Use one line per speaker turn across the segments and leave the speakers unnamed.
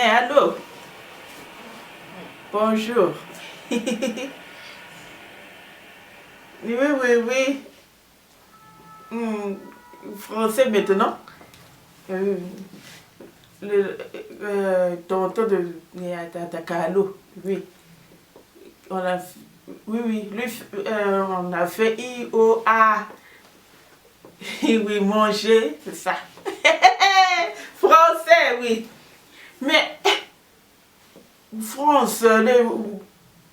allô? Bonjour. Oui, oui, oui. Français maintenant. Tonton de Takalo, oui. On a, oui, oui, lui, on a fait IOA. Oui, manger, c'est ça. Français, oui. Mais, France,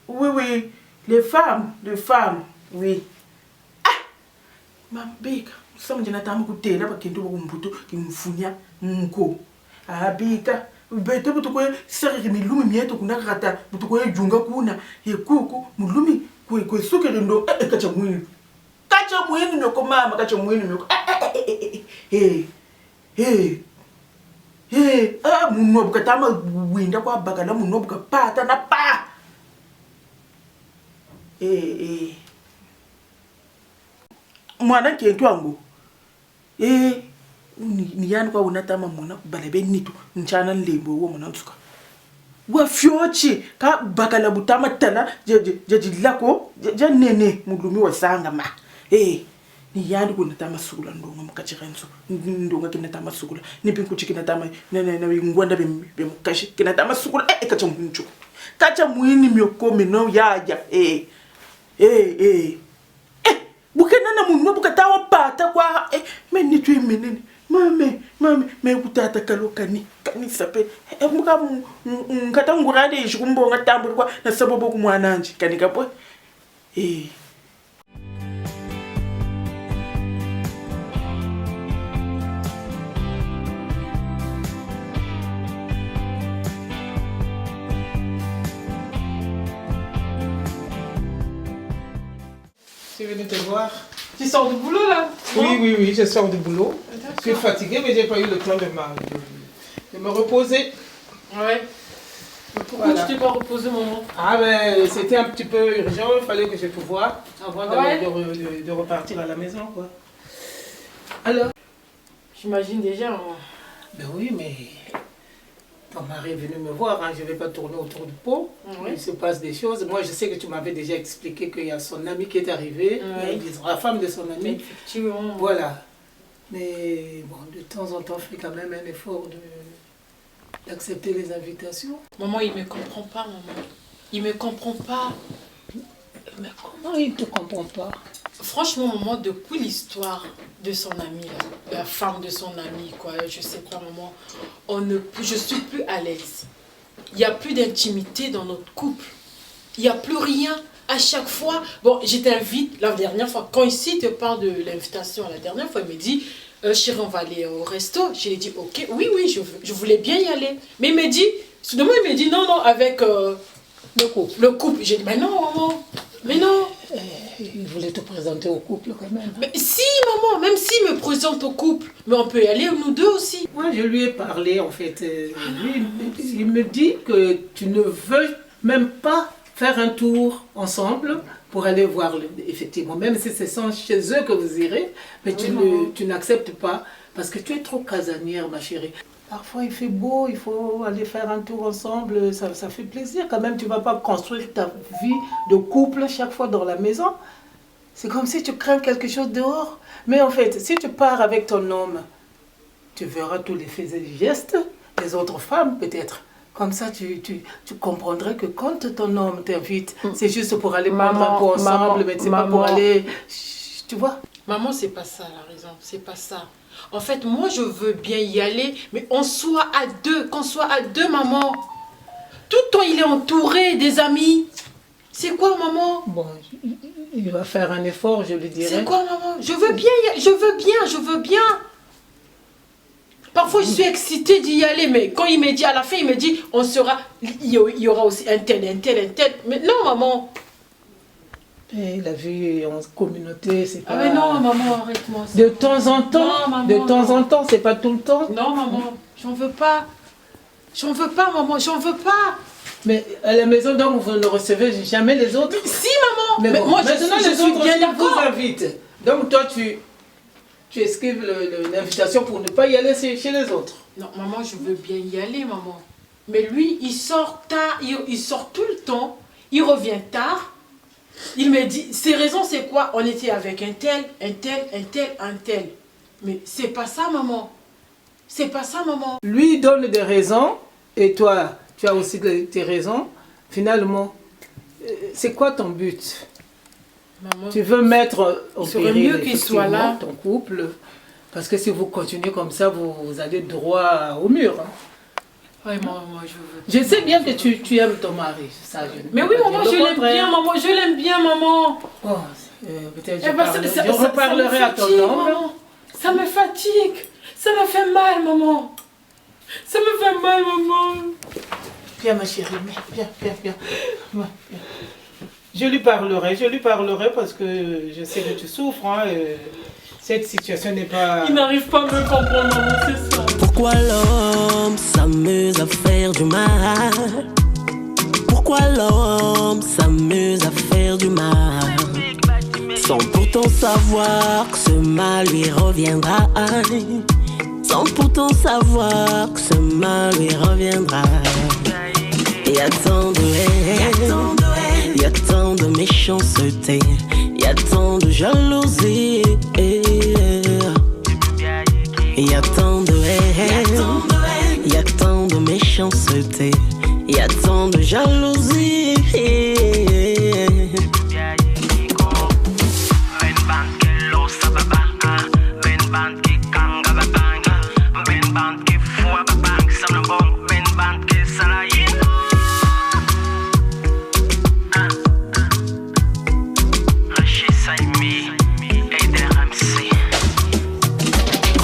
oui, oui, les femmes, oui. Ah, ma big, ça me dit que tu es là, parce que tu es là, tu abika bete butuko sere milumi mieto kuna rata butuko junga kuna yekuku mulumi ko sukere ndo kacha mwini no mama kacha mwini no munobu katama winda kwa bagala munobu kapata na pa mwana kentu angu ni yani kwa unatama mwana balebe nitu nchana nlembo wo mwana nsuka wa fyochi ka bakala butama tala je lako je nene mulumi wa sanga ma ni yani kuna tama sugula ndonga mukachirenzo ndonga kinatama sugula ni pinkuchi kinatama na ngwanda be mukashi kinatama sugula kacha munchu kacha muini myokome no yaja bukena na munno bukatawa pata kwa meni tu menene mame kutata kalokani kanisa pe muka ngata ngurade shikumbo ngatambu kwa na sababu kumwananje kanika po
Je suis venue te voir.
Tu sors du boulot là?
Oui, je sors du boulot. Je suis fatiguée, mais j'ai pas eu le temps de me reposer.
Ouais. Pourquoi tu t'es pas reposé, maman?
Ah ben, c'était un petit peu urgent, il fallait que je te voie avant de repartir à la maison, quoi. Alors?
J'imagine déjà, maman.
Ben oui, mais ton mari est venu me voir, hein. Je ne vais pas tourner autour du pot. Il se passe des choses. Moi, je sais que tu m'avais déjà expliqué qu'il y a son ami qui est arrivé, la femme de son ami.
Effectivement.
Voilà. Mais bon, de temps en temps, je fais quand même un effort d'accepter les invitations.
Maman, il me comprend pas, maman. Il me comprend pas.
Mais comment il te comprend pas?
Franchement, maman, depuis l'histoire de son ami, là, la femme de son ami, quoi, je sais pas, maman, je suis plus à l'aise. Il n'y a plus d'intimité dans notre couple. Il n'y a plus rien. À chaque fois, bon, je t'invite, la dernière fois, quand ici te parle de l'invitation, la dernière fois, il me dit, chérie, on va aller au resto. Je lui ai dit, ok, oui, je voulais bien y aller. Mais il me dit, soudainement, il me dit, non, avec le couple. J'ai dit, mais non, maman, mais non.
Il voulait te présenter au couple quand même.
Mais si, maman, même s'il me présente au couple, mais on peut y aller nous deux aussi.
Moi, je lui ai parlé, en fait. Lui, il me dit que tu ne veux même pas faire un tour ensemble pour aller voir, effectivement, même si c'est chez eux que vous irez, mais tu n'acceptes pas parce que tu es trop casanière, ma chérie. Parfois, il fait beau, il faut aller faire un tour ensemble, ça fait plaisir quand même. Tu ne vas pas construire ta vie de couple chaque fois dans la maison. C'est comme si tu crains quelque chose dehors. Mais en fait, si tu pars avec ton homme, tu verras tous les faits et gestes des autres femmes peut-être. Comme ça, tu comprendrais que quand ton homme t'invite, c'est juste pour aller prendre un pot ensemble, mais c'est pas pour aller... Tu vois?
Maman, c'est pas ça la raison, c'est pas ça. En fait, moi, je veux bien y aller, mais on soit à deux, qu'on soit à deux, maman. Tout le temps, il est entouré des amis. C'est quoi, maman?
Bon, il va faire un effort, je lui dirai.
C'est quoi, maman? Je veux bien. Parfois, je suis excitée d'y aller, mais quand il me dit, à la fin, il me dit, il y aura aussi un tel. Mais non, maman.
Et la vie en communauté, c'est pas...
Ah mais non, maman, arrête-moi.
De temps en temps, non, c'est pas tout le temps.
Non, maman, j'en veux pas. Maman, j'en veux pas.
Mais à la maison, donc, vous ne recevez jamais les autres?
Si, maman.
Mais bon,
moi,
maintenant,
je suis bien d'accord.
Vous invitent. Donc, toi, tu esquives l'invitation pour ne pas y aller chez les autres.
Non, maman, je veux bien y aller, maman. Mais lui, il sort tard, il sort tout le temps, il revient tard. Il me dit, ses raisons c'est quoi? On était avec un tel, un tel, un tel, un tel. Mais c'est pas ça, maman. C'est pas ça, maman.
Lui donne des raisons et toi, tu as aussi tes raisons. Finalement, c'est quoi ton but?
Maman,
Tu veux mettre au
il serait
péril,
mieux qu'il soit là.
ton couple, parce que si vous continuez comme ça, vous allez droit au mur. Hein.
ouais, maman, je veux.
Je sais bien que tu aimes ton mari, ça.
Mais oui, maman, je l'aime bien, maman. Je l'aime bien, maman.
Oh, peut-être
Eh ben,
je reparlerai à ton homme.
maman. Ça me fatigue. Ça me fait mal, maman. Ça me fait mal, maman.
Viens, ma chérie, viens. Viens. Je lui parlerai parce que je sais que tu souffres. Hein, cette situation n'est pas...
Il n'arrive pas à me comprendre, maman, c'est ça.
Pourquoi l'homme s'amuse à faire du mal? Pourquoi l'homme s'amuse à faire du mal? Sans pourtant savoir que ce mal lui reviendra. Sans pourtant savoir que ce mal lui reviendra. Il y a tant de haine, il y a tant de méchanceté, il y a tant de jalousie. Il y a tant de haine, il y a tant de méchanceté, il y a tant de jalousie.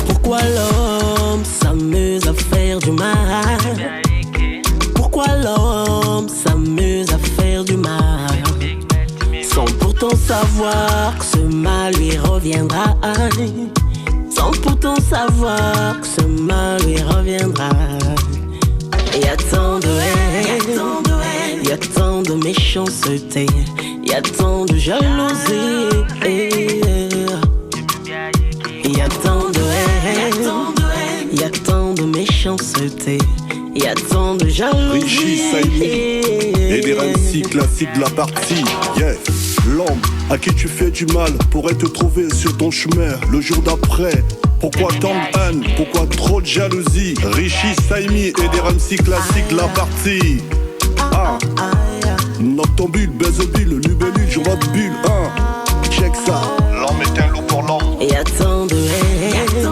Pourquoi l'homme s'amuse à faire du mal? Pourquoi l'homme s'amuse à faire du mal? Sans pourtant savoir que ce mal lui reviendra. Sans pourtant savoir que ce mal lui reviendra. Il y a tant de haine, il y a tant de méchanceté, il y a tant de jalousie. Il y a tant de haine, il y a tant de méchanceté, il y a tant de jalousie.
Richie, Saïmi et des MC classiques de la partie. Yeah. L'homme à qui tu fais du mal pourrait te trouver sur ton chemin le jour d'après. Pourquoi tant de haine? Pourquoi trop de jalousie? Richie, Saïmi et des MC classiques de la partie. Ah, note ton bulle, baise bulle, lubellule, je vois de bulle. Check ça. L'homme est un loup pour l'homme.
Il y a tant de haine,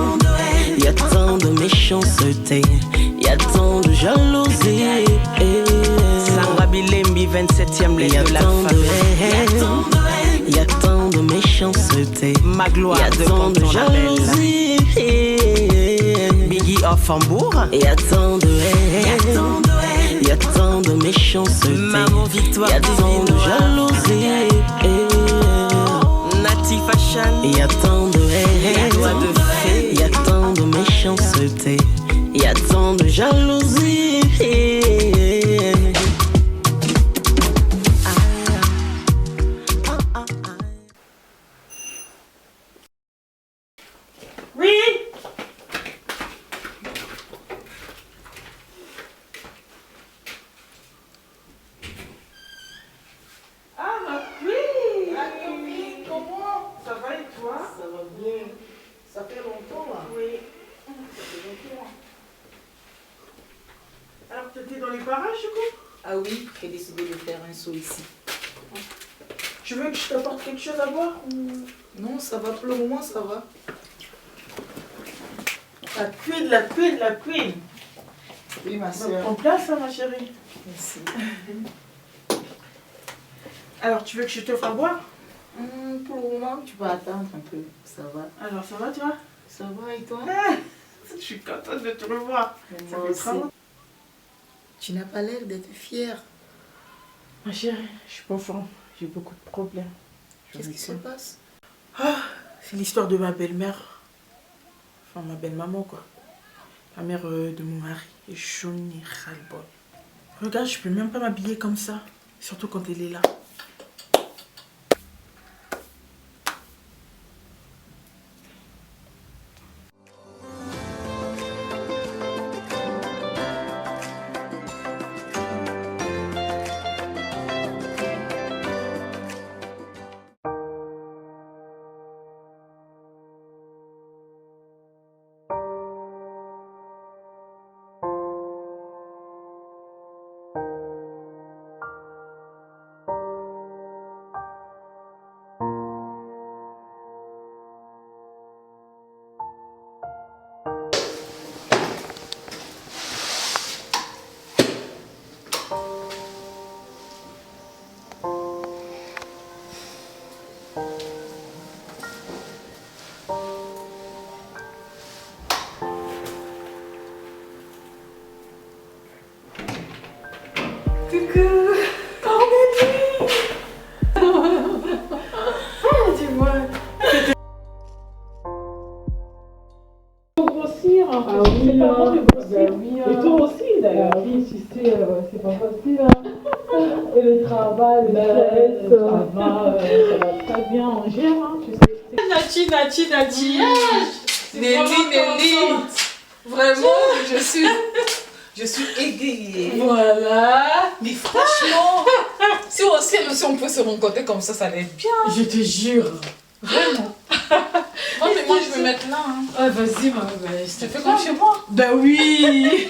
il y a tant de méchanceté, il y a tant de jalousie.
Sandra Bilembi, 27e
Il y a
lettre de
tant de
l'alphabet.
haine, il y a tant de méchanceté,
Ma
il y
gloire
a
de
tant de
Ponton Label.
jalousie.
Biggie of Hambourg.
Il y a tant de haine, il y a tant de méchanceté,
Maman Victoire
il y a tant de jalousie.
Nati Fashion.
Il y a tant de haine,
Doigt de fée.
il y a tant de méchanceté, il y a tant de jalousie.
Oui. Ah, ma fille. Ma copine, comment? Ça va et toi?
Ça va bien. Ça fait longtemps là.
Oui.
Ça fait longtemps.
Alors, tu étais dans les parages, du coup?
Ah oui, j'ai décidé de faire un saut ici.
Tu veux que je t'apporte quelque chose à boire ou...
Non, ça va, pour le moment, ça va.
La queen.
Oui, ma soeur.
Prends place, hein, ma chérie.
Merci.
Alors, tu veux que je te fasse boire?
Pour le moment, tu peux attendre un peu. Ça va.
Alors, ça va, toi?
Ça va et toi?
Je suis contente de te revoir. Ça
Moi
fait
aussi.
très longtemps.
Tu n'as pas l'air d'être fière.
Ma chérie, je suis pas forme. J'ai beaucoup de problèmes.
Qu'est-ce qui se passe?
C'est l'histoire de ma belle-mère. Enfin, ma belle-maman, quoi. La mère de mon mari. Et j'en ai ras-le-bol. Regarde, je peux même pas m'habiller comme ça. Surtout quand elle est là.
parents te bossent.
Oui,
Et toi aussi, d'ailleurs.
Oui, tu sais, c'est pas facile. Hein. Et le travail, le stress.
Ça va très bien, on gère, hein, tu sais.
Nati. Nelly. Vraiment, je suis égayée.
Voilà.
Mais franchement, si on peut se rencontrer comme ça allait être bien.
Je te jure.
Vraiment. Bon, mais moi, je vais me mettre là. Hein.
Ah, vas-y, ma belle.
Tu fais comme chez moi.
Ben oui.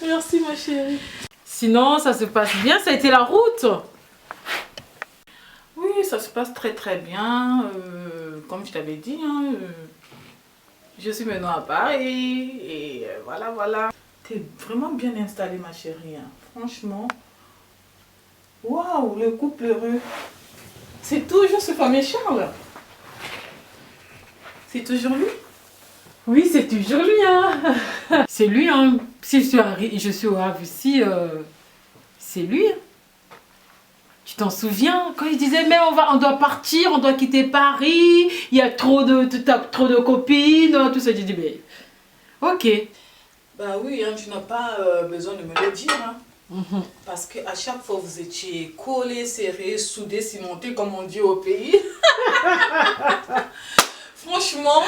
Merci, ma chérie. Sinon, ça se passe bien. Ça a été la route.
Oui, ça se passe très très bien. Comme je t'avais dit, hein, je suis maintenant à Paris et voilà. T'es vraiment bien installée, ma chérie. Hein. Franchement. Waouh, le couple heureux. C'est toujours ce fameux Charles. C'est toujours lui.
Oui, c'est toujours lui. Hein. C'est lui. Hein. Si je suis au Havre ici, c'est lui. Hein. Tu t'en souviens quand il disait mais on doit partir, on doit quitter Paris, il y a trop de copines, tout ça. J'ai dit mais ok.
Bah oui, hein, tu n'as pas besoin de me le dire. Hein. Parce qu'à chaque fois vous étiez collés, serrés, soudés, cimentés comme on dit au pays. Franchement,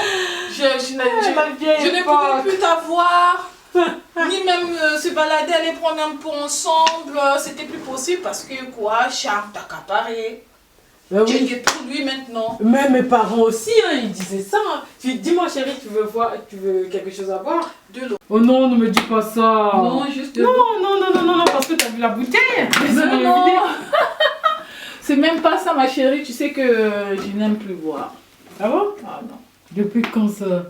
je ne pouvais plus t'avoir. Ni même se balader, aller prendre un pot ensemble, c'était plus possible parce que quoi, Charles t'a accaparé.
Ben
Tu
oui.
es pour lui maintenant.
Mais mes parents aussi, hein, ils disaient ça. Hein. Dis-moi chérie, tu veux quelque chose à boire?
De l'eau.
Oh non, ne me dis pas ça.
Non, juste de l'eau.
Non, parce que t'as vu la bouteille.
Non. C'est même pas ça, ma chérie. Tu sais que je n'aime plus boire.
Ah bon?
Ah non.
Depuis quand ça?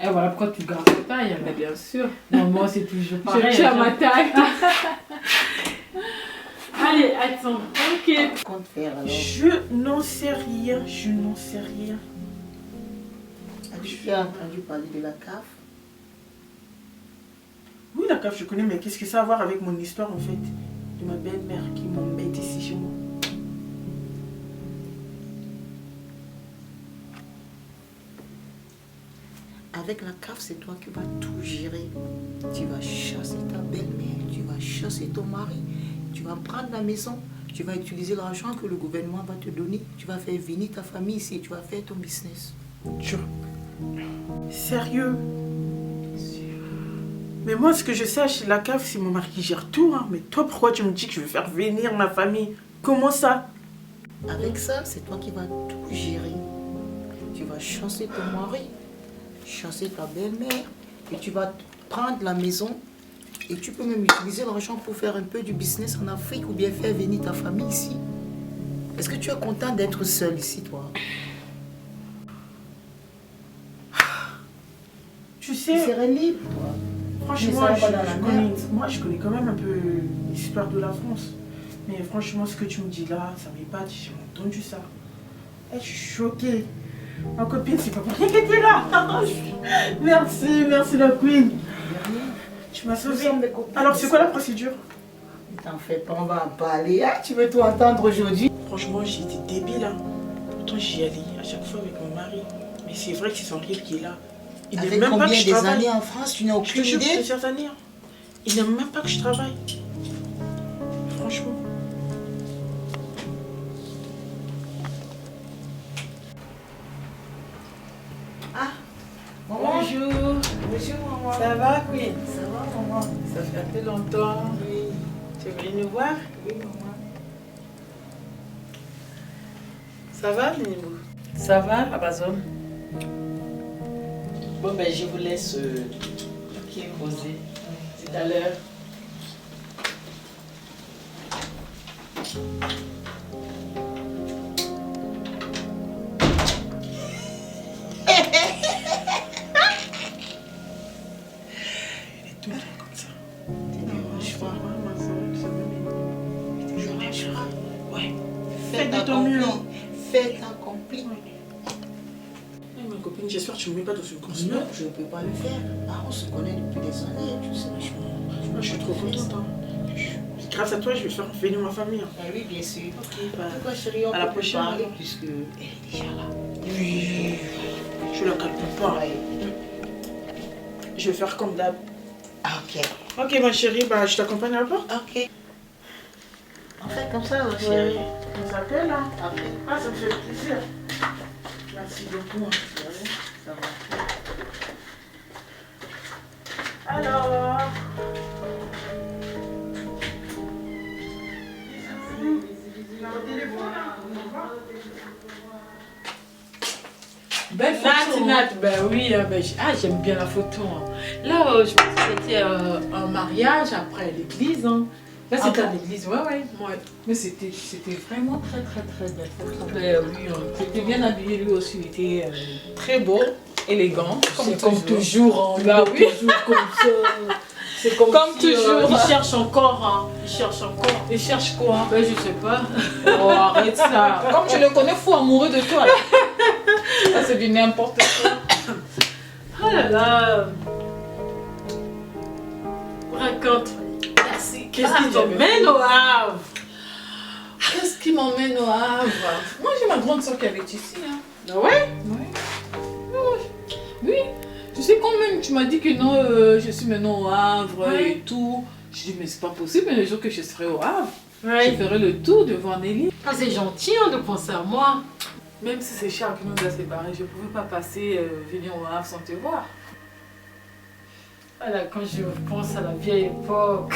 Et voilà pourquoi tu gardes ta taille.
Mais bien sûr.
Non, moi c'est toujours pareil.
Je tiens ma taille.
Allez, attends. Ok.
Compte faire alors.
Je n'en sais rien.
As-tu entendu parler de la CAF?
Oui, la CAF, je connais, mais qu'est-ce que ça a à voir avec mon histoire en fait? De ma belle-mère qui m'embête ici chez moi.
Avec la CAF, c'est toi qui vas tout gérer. Tu vas chasser ta belle-mère, tu vas chasser ton mari, tu vas prendre la maison, tu vas utiliser l'argent que le gouvernement va te donner, tu vas faire venir ta famille ici, tu vas faire ton business.
Sérieux? Mais moi, ce que je sais chez la CAF, c'est mon mari qui gère tout. Hein. Mais toi, pourquoi tu me dis que je vais faire venir ma famille? Comment ça?
Avec ça, c'est toi qui vas tout gérer. Tu vas chasser ton mari, chasser ta belle-mère, et tu vas prendre la maison, et tu peux même utiliser l'argent pour faire un peu du business en Afrique ou bien faire venir ta famille ici. Est-ce que tu es content d'être seul ici, toi?
Tu
Tu
sais,
serais libre, toi.
franchement,
Mais ça va dans la merde.
je connais quand même un peu l'histoire de la France. Mais franchement, ce que tu me dis là, ça m'épate. J'ai entendu ça. Je suis choquée. Ma copine, c'est pas pour rien qu'elle était là. Merci la queen. Tu m'as sauvée. Alors, c'est quoi la procédure?
T'en fais pas, on va en parler. Ah, tu veux tout entendre aujourd'hui?
Franchement, j'ai été débile. Hein. Pourtant, j'y allais à chaque fois avec mon mari. Mais c'est vrai que c'est son rire qui est là. Il
Avec
n'aime même
combien
pas que je
des
travaille.
années en France, tu n'as
Je te
aucune
jure,
idée?
plusieurs années. Hein. Il n'aime même pas que je travaille. Franchement.
Ah, maman.
Bonjour.
Bonjour, maman.
Ça va, Queen?
Ça va, maman?
Ça fait un peu longtemps.
Oui.
Tu es venue nous voir?
Oui, maman.
Ça va, Minibou?
Ça va, Amazon?
Bon, ben, je vous laisse poser. Tout à l'heure.
Elle est tout le temps comme ça. Je crois, ma soeur, ça me met toujours là, je crois. Ouais. Faites de ton mieux.
Faites accompli.
Ma copine, j'espère que tu ne me mets pas dans une course.
Non, je ne peux pas le faire. Ah, on se connaît depuis des années, tu sais.
Moi, je suis trop contente. Hein. Grâce à toi, je vais faire venir ma famille. Hein.
Ah oui, bien sûr.
Ok, bah,
En tout cas, chérie, on
à la
peut
prochaine.
parler puisque elle est déjà là.
oui, je la calme pas.
Ouais.
je vais faire comme d'hab.
Ah, ok.
Ok, ma chérie, bah, je t'accompagne à la porte.
Ok. On fait comme ça, ma
Oui,
chérie.
on s'appelle, hein.
Ok.
Ah, ça me fait plaisir. Merci beaucoup. Hein.
Ça va.
Alors.
Belle photo. Nat, ben oui, j'aime bien la photo. Hein. Là, je pense que c'était un mariage après l'église. Hein. Là, c'était à l'église, ouais. Mais c'était vraiment très belle photo.
Ben oui, il était bien habillé lui aussi, il était très beau, élégant,
Comme toujours, hein.
Bah oui.
Toujours comme ça. C'est comme si,
toujours.
Il cherche encore, hein. Il cherche encore.
Il cherche quoi?
Ben, je sais pas.
Oh, arrête ça. Comme tu le connais, fou amoureux de toi. Là. Ça, c'est du n'importe quoi.
Oh là là. Raconte. Merci. Qu'est-ce qui t'emmène au Havre?
Qu'est-ce qui m'emmène au Havre? Moi, j'ai ma grande soeur qui habite ici. Hein.
Ah ouais?
Oui. Tu sais quand même, tu m'as dit que non, je suis maintenant au Havre et tout. Je dis, mais c'est pas possible, mais le jour que je serai au Havre, je ferai le tour de voir Nelly.
Ah, c'est gentil hein, de penser à moi. Même si c'est Charles qui nous a séparés, je ne pouvais pas passer, venir au Havre sans te voir. Voilà, quand je pense à la vieille époque.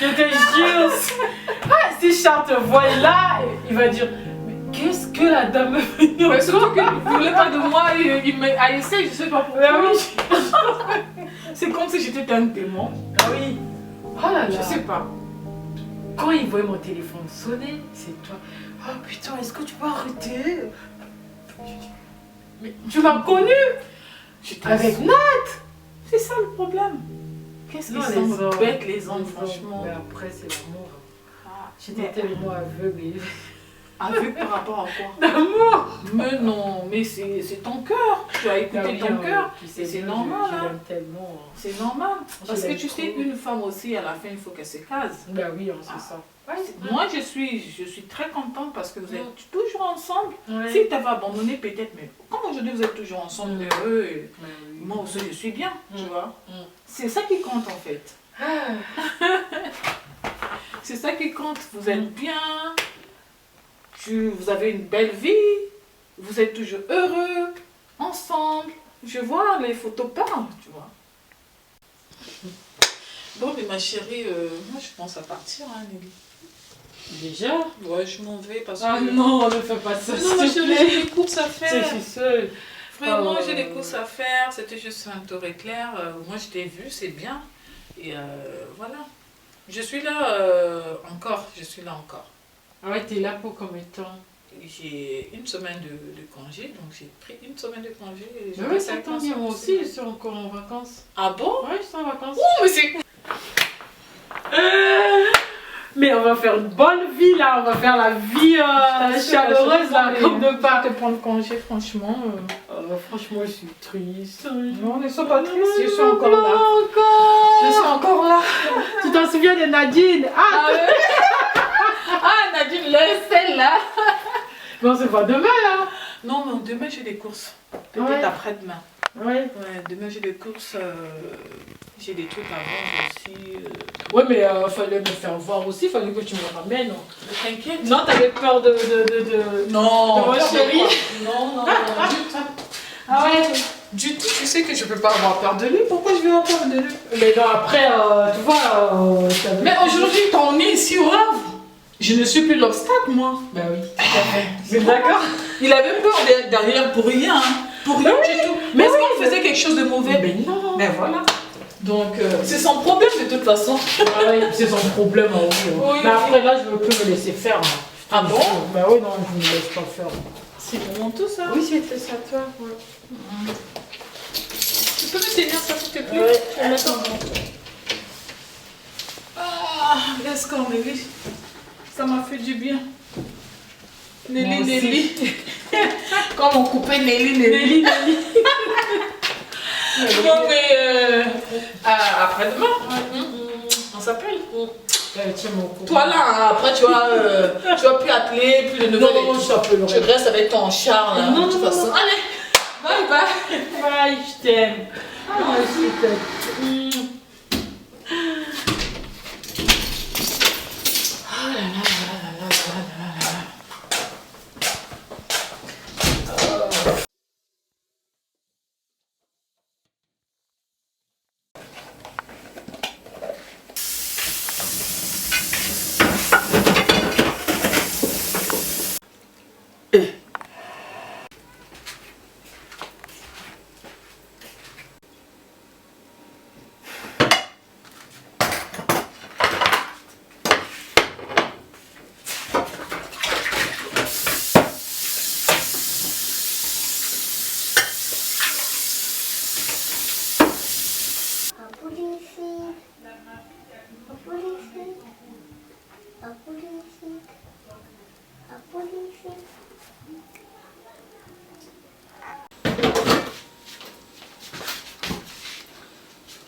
Je te jure. Si Charles te voit là, il va dire, mais qu'est-ce que la dame est venue?
Mais surtout qu'il ne voulait pas de moi, il m'a essayé, je sais pas pourquoi. C'est comme si j'étais un démon.
Ah oui. Oh là là.
Je sais pas.
Quand il voyait mon téléphone sonner, c'est toi. Oh putain, est-ce que tu peux arrêter? Mais tu m'as connu avec Nat.
C'est ça le problème. Qu'est-ce qu'ils sont bêtes les hommes, franchement.
Mais après, c'est l'amour. J'étais tellement aveugle.
Aveugle par rapport à quoi?
D'amour.
Mais non, mais c'est ton cœur. Tu as écouté ton cœur. C'est normal.
Je
Hein.
l'aime tellement.
C'est normal. Parce que
l'aime
tu sais,
trop.
une femme aussi, à la fin, il faut qu'elle se case.
Ben oui, c'est ça.
Moi, je suis très contente parce que vous êtes toujours ensemble.
Ouais.
Si tu avais abandonné, peut-être, mais comme aujourd'hui vous êtes toujours ensemble, heureux, et moi aussi je suis bien, tu vois. C'est ça qui compte en fait. C'est ça qui compte. Vous êtes bien, vous avez une belle vie, vous êtes toujours heureux, ensemble. Je vois, les photos parlent, tu vois. Bon, mais ma chérie, moi je pense à partir, hein, Nelly.
Déjà?
Ouais, je m'en vais parce que...
Ah non, ne fais pas ça.
Non, ma chérie, j'ai des courses à faire.
Je suis seule.
Vraiment, j'ai des courses à faire. C'était juste un tour éclair. Moi, je t'ai vu, c'est bien. Et voilà. Je suis là encore. Je suis là encore.
Ah ouais, t'es là pour combien de temps?
J'ai une semaine de congé. Donc, j'ai pris une semaine de congé. Et
Oui, ça tombe bien. Moi aussi, je suis encore en vacances.
Ah bon?
Ouais, je suis en vacances.
Oh, mais c'est...
Mais on va faire une bonne vie là, on va faire la vie chaleureuse là, comme de
pas
pas.
te prendre congé, franchement.
Franchement, je suis triste.
Non, ne sois pas triste, je suis encore là. Je suis encore là.
Tu t'en souviens de Nadine?
Ah, Nadine, laisse celle-là.
Mais on se voit demain là.
Non, mais demain, j'ai des courses. Peut-être
Ouais.
après-demain.
Ouais.
Ouais, demain, j'ai des courses. J'ai des trucs à vendre aussi.
Ouais, mais fallait me faire voir aussi, fallait que tu me ramènes.
T'inquiète.
Non, t'avais peur de...
Non,
de mon chéri.
Non, du tout.
Ah ouais.
Du tout, tu sais que je peux pas avoir peur de lui. Pourquoi je vais avoir peur de lui?
Mais non, après, tu vois...
Mais aujourd'hui, quand on est ici au Havre, je ne suis plus l'obstacle, moi.
Ben oui, tout à fait. C'est d'accord.
Il avait peur derrière pour rien. Hein. Pour rien du tout. Mais est-ce qu'on faisait quelque chose de mauvais?
Mais non.
Ben voilà. Donc, c'est son problème de toute façon.
Ouais, c'est son problème, hein, oui.
Oui,
Mais
oui.
après, là, je ne peux me laisser faire. Hein.
Ah bon?
Ben oui, non, je ne me laisse pas faire.
C'est pour mon tout ça.
Oui, c'était ça, toi. Ouais.
Tu peux me tenir ça, s'il te plaît?
Ouais.
Je vais mettre en main. Ah, laisse quand Nelly. Ça m'a fait du bien.
Moi
Nelly,
aussi.
Nelly. Comme on coupait Nelly. Bon, mais après-demain, on s'appelle.
Tiens, mon courant.
Toi là, hein, après tu vas plus appeler, plus de nouvelles.
Non, je t'appellerai.
Je reste avec ton char là,
Non,
de toute
non,
façon.
non.
Allez,
Bye bye. Bye, je t'aime. Ah, je t'aime.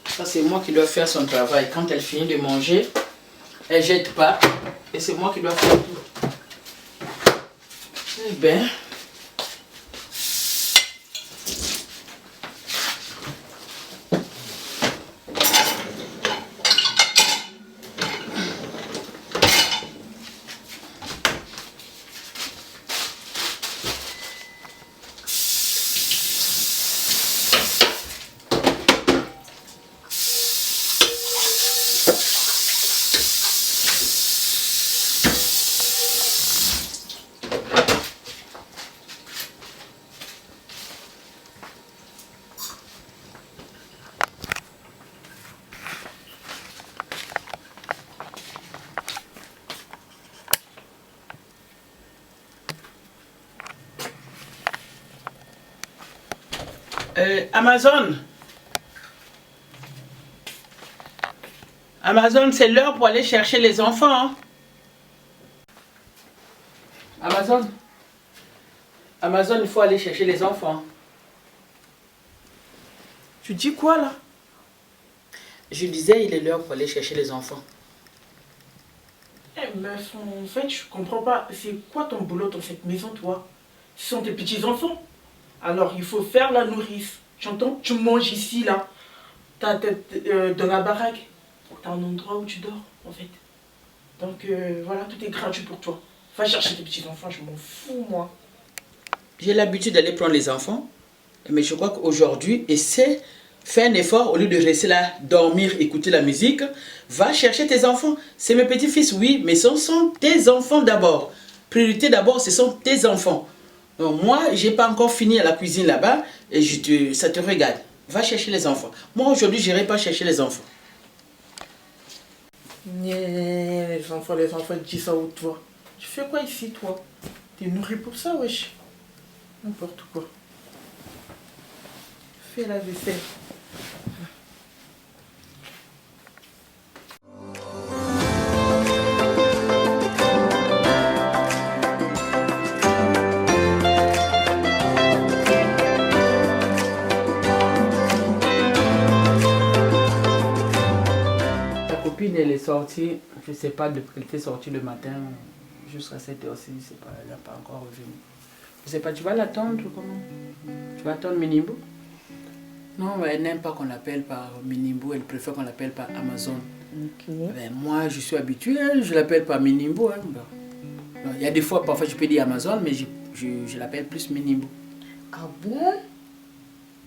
Ça, c'est moi qui dois faire son travail. Quand elle finit de manger, elle jette pas. Et c'est moi qui dois faire tout. Eh bien. Amazon. Amazon, c'est l'heure pour aller chercher les enfants. Hein? Amazon. Amazon, il faut aller chercher les enfants.
Tu dis quoi là?
Je disais, il est l'heure pour aller chercher les enfants.
Eh meuf, en fait, je comprends pas. C'est quoi ton boulot dans cette maison, toi? Ce sont tes petits-enfants. Alors, il faut faire la nourrice. J'entends, tu manges ici, là. Dans la baraque. T'as un endroit où tu dors, en fait. Donc, voilà, tout est gratuit pour toi. Va chercher tes petits-enfants, je m'en fous, moi.
J'ai l'habitude d'aller prendre les enfants. Mais je crois qu'aujourd'hui, essaie, fais un effort. Au lieu de rester là, dormir, écouter la musique, va chercher tes enfants. C'est mes petits-fils, oui, mais ce sont tes enfants d'abord. Priorité d'abord, ce sont tes enfants. Donc moi, j'ai pas encore fini à la cuisine là-bas et ça te regarde. Va chercher les enfants. Moi, aujourd'hui, je n'irai pas chercher les enfants.
Les enfants, dis ça ou toi. Tu fais quoi ici, toi? T'es nourri pour ça, wesh. N'importe quoi. Fais la vaisselle.
Elle est sortie, je ne sais pas depuis qu'elle était sortie le matin jusqu'à cette heure-ci, elle n'a pas encore revenu. Je ne sais pas, tu vas l'attendre ou comment? Tu vas attendre Minimbo? Non, elle n'aime pas qu'on l'appelle par Minimbo, elle préfère qu'on l'appelle par Amazon. Okay. Ben, moi, je suis habituée, hein, je l'appelle par Minimbo. Hein. Bon. Il y a des fois, parfois, je peux dire Amazon, mais je l'appelle plus Minimbo.
Ah bon?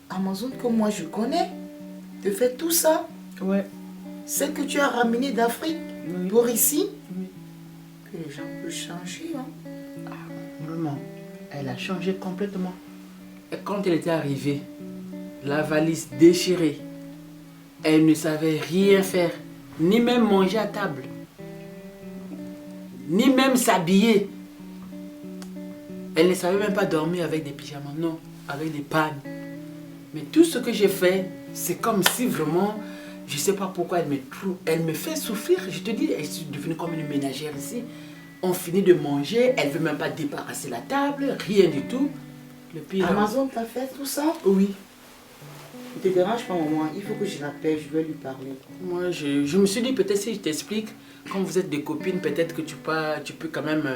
Amazon que moi je connais, te fait tout ça?
Ouais.
C'est que tu as ramené d'Afrique pour ici. Que les gens peuvent changer. Hein?
Ah, vraiment, elle a changé complètement. Et quand elle était arrivée, la valise déchirée, elle ne savait rien faire, ni même manger à table, ni même s'habiller. Elle ne savait même pas dormir avec des pyjamas, non, avec des pannes. Mais tout ce que j'ai fait, c'est comme si vraiment... Je ne sais pas pourquoi elle me fait souffrir. Je te dis, elle est devenue comme une ménagère ici. On finit de manger, elle ne veut même pas débarrasser la table, rien du tout. Le pire,
Amazon t'a fait tout ça?
Oui.
Ne te dérange pas, maman. Il faut que je l'appelle, je vais lui parler.
Moi, je me suis dit, peut-être si je t'explique, quand vous êtes des copines, peut-être que tu peux quand même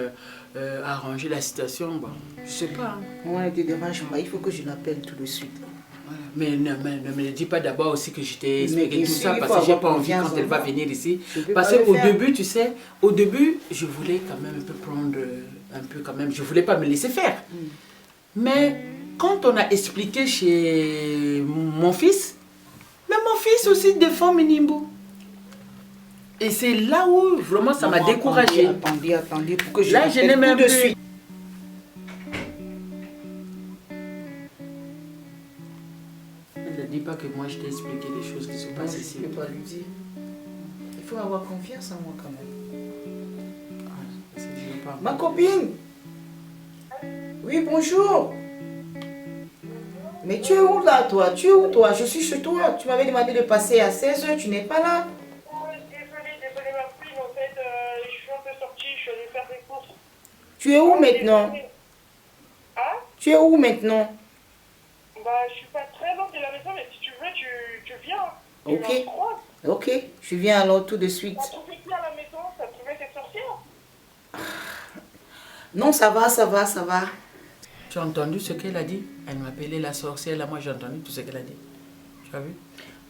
arranger la situation. Bon, je sais pas. Hein.
Maman, ne te dérange pas. Il faut que je l'appelle tout de suite.
Voilà. Mais ne me dis pas d'abord aussi que je t'ai expliqué
bien
tout
sûr,
ça,
il
parce
faut
que j'ai
avoir
pas envie
confiance
quand
en
elle va
moi.
venir ici.
Je peux
Parce
pas le
qu'au
faire.
début, tu sais, au début, je voulais quand même un peu prendre un peu quand même, je voulais pas me laisser faire. Mais quand on a expliqué chez mon fils, mais mon fils aussi défend Minimbo. Et c'est là où vraiment ça m'a
Maman,
découragée.
Attendez, pour que je
Là, je n'ai
l'appelle
même
tout de
plus.
suite.
Ne dis pas que moi je t'ai expliqué les choses qui se
Non,
passent
je
ici.
ne peux pas lui dire. Il faut avoir confiance en moi quand même.
Je veux pas.
Ma copine. Oui, bonjour. Mais tu es où là, toi? Tu es où, toi? Je suis chez toi. Tu m'avais demandé de passer à 16h. Tu n'es pas là.
Désolée ma fille, en fait, je suis un peu sortie, je suis allée faire des courses.
Tu es où maintenant?
Hein?
Tu es où maintenant?
Bah, je suis pas très loin de la maison, mais si tu veux, tu viens. Tu
Ok.
me croises.
Ok, je viens alors tout de suite.
T'as trouvé qui à la maison? T'as trouvé cette sorcière?
Non, ça va, ça va, ça va.
Tu as entendu ce qu'elle a dit? Elle m'a appelé la sorcière, là moi j'ai entendu tout ce qu'elle a dit. Tu as vu?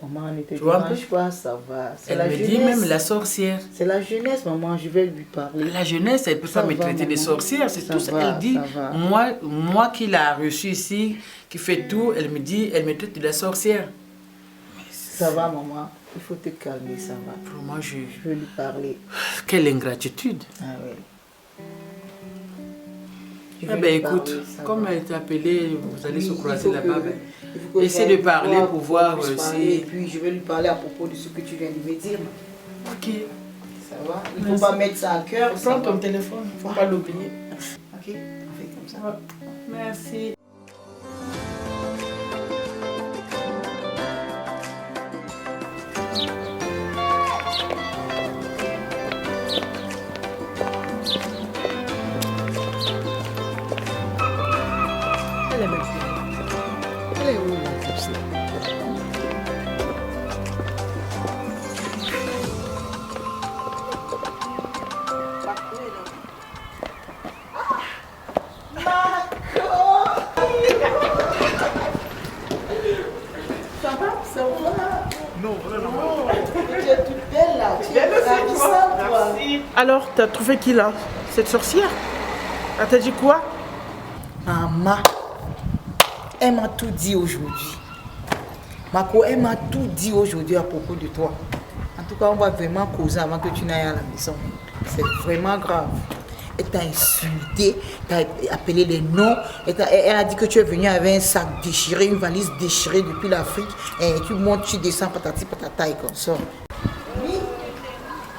Maman, ne te
Tu vois un peu?
dérange pas, ça va. C'est
Elle
la
me
jeunesse.
dit même la sorcière.
C'est la jeunesse, maman, je vais lui parler.
La jeunesse, elle ne peut
Ça
pas me
va,
traiter de
maman.
sorcière, c'est
Ça
tout ce
va,
qu'elle dit.
ça va.
Moi qui l'a reçu ici, qui fait tout, elle me dit, elle me traite de la sorcière.
Ça va, maman. Il faut te calmer, ça va.
Pour moi,
Je vais lui parler.
quelle ingratitude.
Ah ouais. Je
Eh
vais
ben
lui
écoute,
parler, ça
comme
va.
elle t'a appelé, vous allez
Oui,
se
il
croiser
faut
là-bas.
que-
Ben,
il faut que
essaie
j'aille
de parler
voir
pour voir
qu'on puisse
si-
parler. Et puis je vais lui parler à propos de ce que tu viens de me dire.
ok.
Ça va? Il ne faut
Merci.
pas mettre ça à cœur. ça
Prends
va.
ton téléphone, il ne faut pas l'oublier.
Ok, on fait comme ça.
Merci.
Elle est même plus. Elle est où, la petite? Ça va? Ça va?
Non, vraiment.
Tu es toute belle là. Tu es ravissante, toi.
Alors, t'as trouvé qui là? Cette sorcière? Elle t'a dit quoi?
Maman, elle m'a tout dit aujourd'hui. Marco, elle m'a tout dit aujourd'hui à propos de toi. En tout cas, on va vraiment causer avant que tu n'ailles à la maison. C'est vraiment grave. Elle t'a insulté, t'a appelé les noms. Elle a dit que tu es venu avec un sac déchiré, une valise déchirée depuis l'Afrique. Et tu montes, tu descends, patati patata et comme ça. Oui,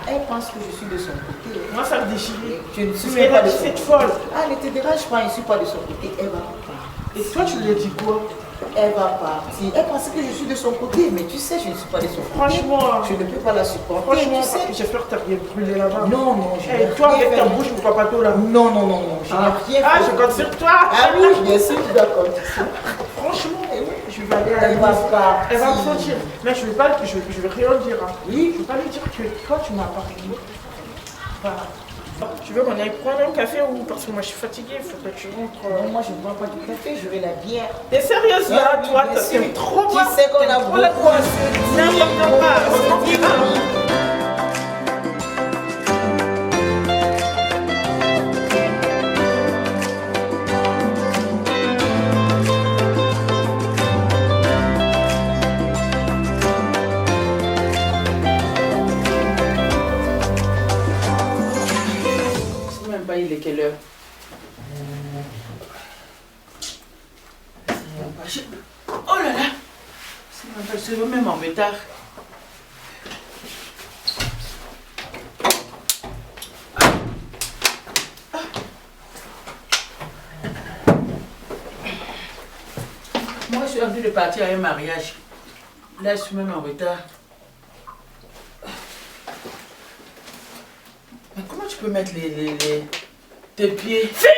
elle pense que je suis de son côté.
Moi, ça me déchirait.
Je ne suis
Mais
pas
elle
de
a
son
dit
côté.
cette folle.
Ah, ne te dérange pas, je ne suis pas de son côté. Elle va partir.
Et toi, tu lui as dit quoi?
Elle va partir. Elle pensait que je suis de son côté, mais tu sais, je ne suis pas de son côté.
Franchement,
Je ne peux pas la supporter.
franchement,
tu sais.
j'espère que t'as rien brûlé là-bas.
Non, non, je n'ai
Et toi,
rien
avec ta
fait.
bouche, mon papato là.
Non, non, non, non, je n'ai rien
Ah,
fait.
je compte sur toi.
Ah oui, bien sûr, je dois compter sur toi.
Franchement, je vais aller à la
Elle va
maison.
partir.
Elle va me sentir. Mais je vais pas, je vais rien dire. Hein.
Oui.
Je vais pas lui dire que toi, tu m'as parlé. Voilà. Tu veux qu'on aille prendre un café ou parce que moi je suis fatiguée, il faut que tu rentres.
Non, moi, je ne bois pas du café, je vais la bière.
T'es sérieuse là,
Ah oui,
toi?
bien
T'es
sûr.
trop
Tu
bonne.
sais qu'on a
Trop la
beaucoup à
grosse.
se dire.
N'importe quoi.
On se dit,
Je ne sais même pas il est quelle heure. Oh là là! Je suis même en retard. Moi, je suis en train de partir à un mariage. Là, je suis même en retard. Mais comment tu peux mettre tes pieds?
Fais